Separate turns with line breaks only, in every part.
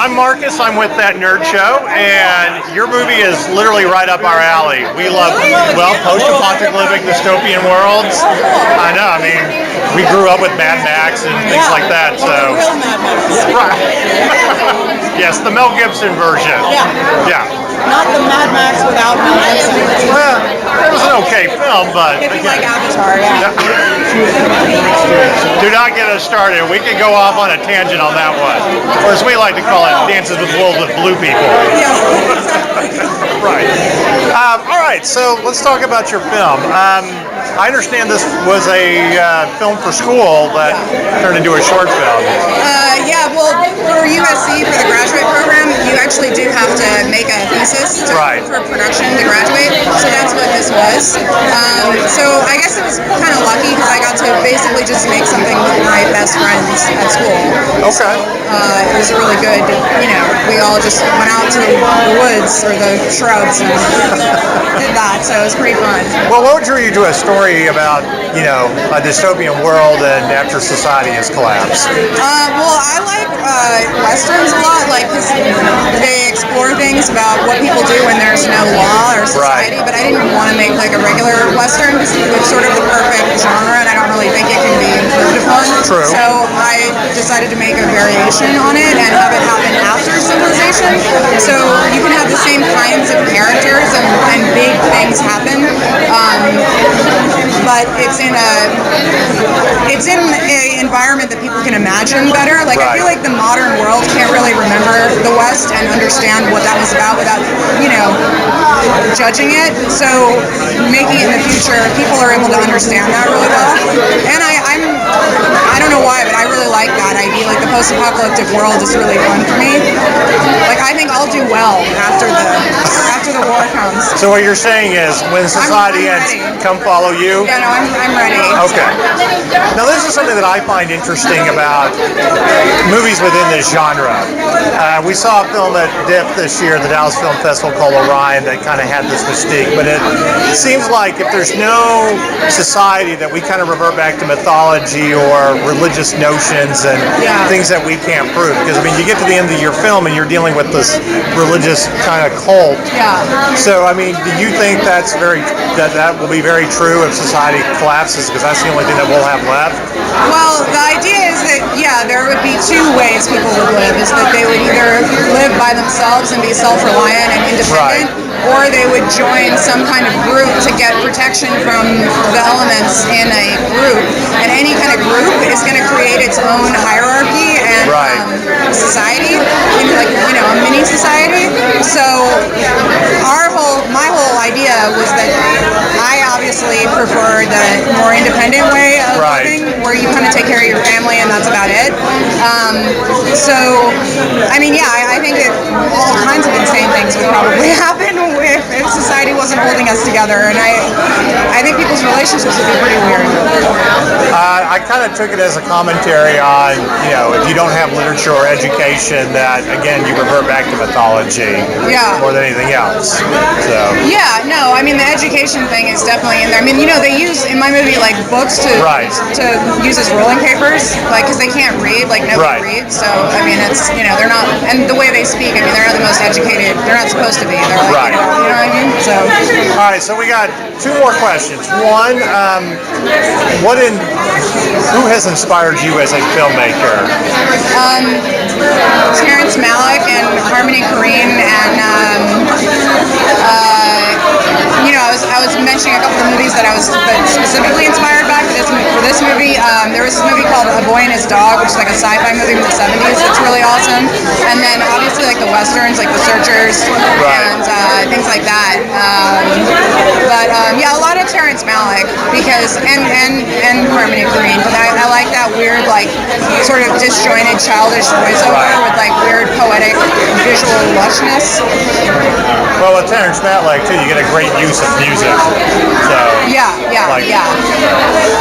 I'm Marcus. I'm with That Nerd Show, and your movie is literally right up our alley. We love, well, post-apocalyptic dystopian worlds. I know. I mean, we grew up with Mad Max and things like that. So,
real Mad Max.
Right. Yes, the Mel Gibson version. Yeah.
Not the Mad Max without Mel Gibson.
Well, it was an okay film, but
if you like Avatar,
do not get us started. We could go off on a tangent on that one, or as we like to call it, Dances with Wolves with Blue People. Right. All right. So let's talk about your film. I understand this was a film for school that turned into a short film.
Well, for USC, for the graduate program, you actually do have to make a thesis for production to graduate. So that's what this was. So I guess it was kind of lucky because I got to basically just make something with my best friends at school.
Okay.
It was really good. We all just went out to the woods or the shrubs and did that. So it was pretty fun.
Well, what drew you to a story about, a dystopian world and after society has collapsed?
Well, I like westerns a lot, because they explore things about what people do when there's no law or society. But I didn't want to make a regular western because it's sort of the perfect genre, and I don't really think it can be improved upon.
True.
So I decided to make a variation on it and have it happen after civilization. So you can have the same kinds of characters and big things happen, but it's in a environment that people can imagine better. I feel like the modern world can't really remember the West and understand what that was about without, judging it. So making it in the future, people are able to understand that really well. And I don't know why, but I really like that idea. The post-apocalyptic world is really fun for me. I think I'll do well after the war comes.
So what you're saying is, when society ends, come follow you?
Yeah, no, I'm ready.
Okay. Now, this is something that I find interesting about movies within this genre. We saw a film at DIF this year, the Dallas Film Festival, called Orion, that kind of had this mystique. But it seems like if there's no society, that we kind of revert back to mythology or religious notions and things that we can't prove. Because, you get to the end of your film and you're dealing with this religious kind of cult.
Yeah.
So, do you think that will be very true if society collapses? Because that's the only thing that we'll have left?
Well, the idea is that, there would be two ways people would live. Is that they would either live by themselves and be self-reliant and independent, or they would join some kind of group to get protection from the elements in a group. And any kind of group is going to create its own hierarchy and society, a mini society. So my whole idea was that I obviously prefer the more independent way of living, where you kind of take care of your family and that's about it. I think that all kinds of insane things would probably happen if society wasn't holding us together, and I think people's relationships would be pretty weird.
I kind of took it as a commentary on, if you don't have literature or education, that, again, you revert back to mythology more than anything else. So.
Yeah, no, the education thing is definitely in there. They use, in my movie, books to use as rolling papers, because they can't read, nobody reads, so, it's, they're not, and the way they speak, they're not the most educated, they're not supposed to be, they're you know what I mean? So.
All right, so we got two more questions. One, who has inspired you as a filmmaker?
Terrence Malick and Harmony Korine, and I was mentioning a couple of movies that I was specifically inspired by for this movie. There was this movie called A Boy and His Dog, which is a sci-fi movie from the 70s. It's really awesome. And then obviously the westerns, The Searchers, and things like that. A lot of Terrence Malick because and Harmony Korine. But I like that weird sort of disjointed childish voiceover with weird poetic visual lushness.
Well, with Terrence Malick too, you get a great use of music. So
yeah.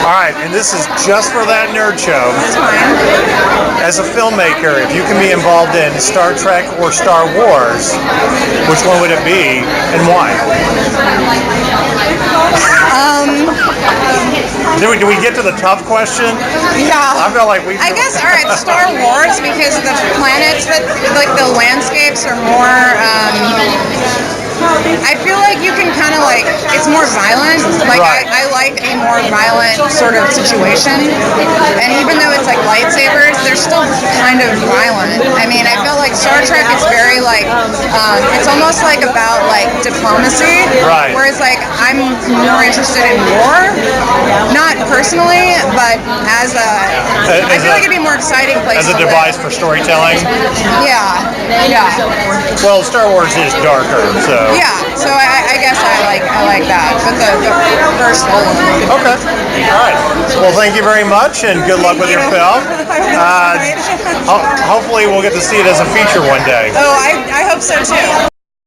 All right, and this is just for That Nerd Show.
That's fine.
As a filmmaker, if you can be involved in Star Trek or Star Wars, which one would it be and why? Do we get to the tough question?
Yeah.
I feel like we.
I guess, all right, Star Wars, because the planets that, like, the landscapes are more, I feel like you can kind of, like, it's more violent. Like,
Right.
I like a more violent sort of situation. And even though it's, like, lightsabers, they're still kind of violent. I mean, I feel like Star Trek is very, like, it's almost, like, about, like, diplomacy.
Right.
Whereas, like, I'm more interested in war. Not personally, but as a, I feel like it'd be a more exciting place
As a
to
device
live.
for storytelling.
Yeah, yeah,
Well, Star Wars is darker, so.
yeah. So I guess I like that. But the first one.
Okay. All right. Well, thank you very much, and good luck with your film. Hopefully, we'll get to see it as a feature one day.
Oh, I hope so too.